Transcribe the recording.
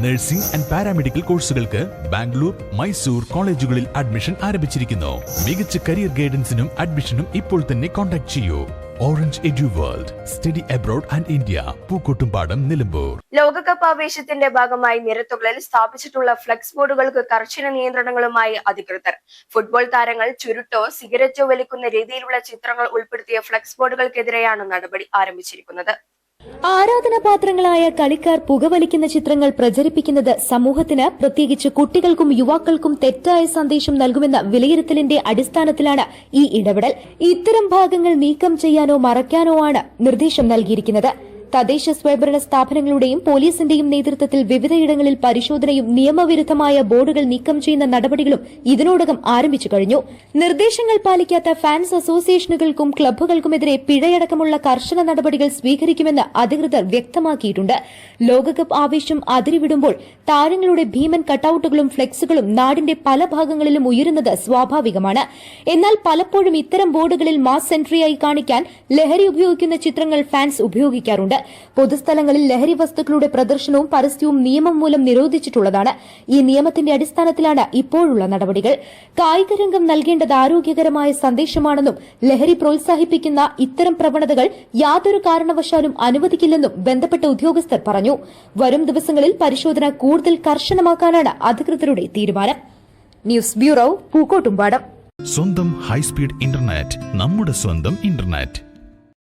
Nursing and paramedical കോഴ്സുകൾക്ക് ബാംഗ്ലൂർ, മൈസൂർ കോളേജുകളിൽ admission ആരംഭിച്ചിരിക്കുന്നു. മികച്ച കരിയർ ഗൈഡൻസിനും അഡ്മിഷനും ഇപ്പോൾ തന്നെ കോൺടാക്ട് ചെയ്യൂ. Orange edu world, study abroad and India, Pookkottumpadam, Nilambur. ലോകകപ്പ് ആവേശത്തിന്റെ ഭാഗമായി നിരത്തുകളിൽ സ്ഥാപിച്ചിട്ടുള്ള ഫ്ലെക്സ് ബോർഡുകൾക്ക് കർശന നിയന്ത്രണങ്ങളുമായി അധികൃതർ. ഫുട്ബോൾ താരങ്ങൾ ചുരുട്ടോ സിഗരറ്റോ വലിക്കുന്ന രീതിയിലുള്ള ചിത്രങ്ങൾ ഉൾപ്പെടുത്തിയ ഫ്ലെക്സ് ബോർഡുകൾക്കെതിരെയാണ് നടപടി ആരംഭിച്ചിരിക്കുന്നത്. ആരാധനാപാത്രങ്ങളായ കളിക്കാർ പുകവലിക്കുന്ന ചിത്രങ്ങൾ പ്രചരിപ്പിക്കുന്നത് സമൂഹത്തിന്, പ്രത്യേകിച്ച് കുട്ടികൾക്കും യുവാക്കൾക്കും തെറ്റായ സന്ദേശം നൽകുമെന്ന വിലയിരുത്തലിന്റെ അടിസ്ഥാനത്തിലാണ് ഈ ഇടപെടൽ. ഇത്തരം ഭാഗങ്ങൾ നീക്കം ചെയ്യാനോ മറയ്ക്കാനോ ആണ് നിർദ്ദേശം നൽകിയിരിക്കുന്നത്. തദ്ദേശ സ്വയംഭരണ സ്ഥാപനങ്ങളുടെയും പോലീസിന്റെയും നേതൃത്വത്തിൽ വിവിധയിടങ്ങളിൽ പരിശോധനയും നിയമവിരുദ്ധമായ ബോർഡുകൾ നീക്കം ചെയ്യുന്ന നടപടികളും ഇതിനോടകം ആരംഭിച്ചു കഴിഞ്ഞു. നിർദ്ദേശങ്ങൾ പാലിക്കാത്ത ഫാൻസ് അസോസിയേഷനുകൾക്കും ക്ലബ്ബുകൾക്കുമെതിരെ പിഴയടക്കമുള്ള കർശന നടപടികൾ സ്വീകരിക്കുമെന്ന് അധികൃതർ വ്യക്തമാക്കിയിട്ടുണ്ട്. ലോകകപ്പ് ആവേശം അതിരിവിടുമ്പോൾ താരങ്ങളുടെ ഭീമൻ കട്ടൌട്ടുകളും ഫ്ലെക്സുകളും നാടിന്റെ പല ഭാഗങ്ങളിലും ഉയരുന്നത് സ്വാഭാവികമാണ്. എന്നാൽ പലപ്പോഴും ഇത്തരം ബോർഡുകളിൽ മാസ് എൻട്രിയായി കാണിക്കാൻ ലഹരി ഉപയോഗിക്കുന്ന ചിത്രങ്ങൾ ഫാൻസ് ഉപയോഗിക്കാറുണ്ട്. പൊതുസ്ഥലങ്ങളിൽ ലഹരി വസ്തുക്കളുടെ പ്രദർശനവും പരസ്യവും നിയമം മൂലം നിരോധിച്ചിട്ടുള്ളതാണ്. ഈ നിയമത്തിന്റെ അടിസ്ഥാനത്തിലാണ് ഇപ്പോഴുള്ള നടപടികൾ. കായികരംഗം നൽകേണ്ടത് ആരോഗ്യകരമായ സന്ദേശമാണെന്നും ലഹരി പ്രോത്സാഹിപ്പിക്കുന്ന ഇത്തരം പ്രവണതകൾ യാതൊരു കാരണവശാലും അനുവദിക്കില്ലെന്നും ബന്ധപ്പെട്ട ഉദ്യോഗസ്ഥർ പറഞ്ഞു. വരും ദിവസങ്ങളിൽ പരിശോധന കൂടുതൽ കർശനമാക്കാനാണ് അധികൃതരുടെ തീരുമാനം. News bureau, Pookkottumpadam. സ്വന്തം ഹൈസ്പീഡ് ഇന്റർനെറ്റ്, നമ്മുടെ സ്വന്തം ഇന്റർനെറ്റ്.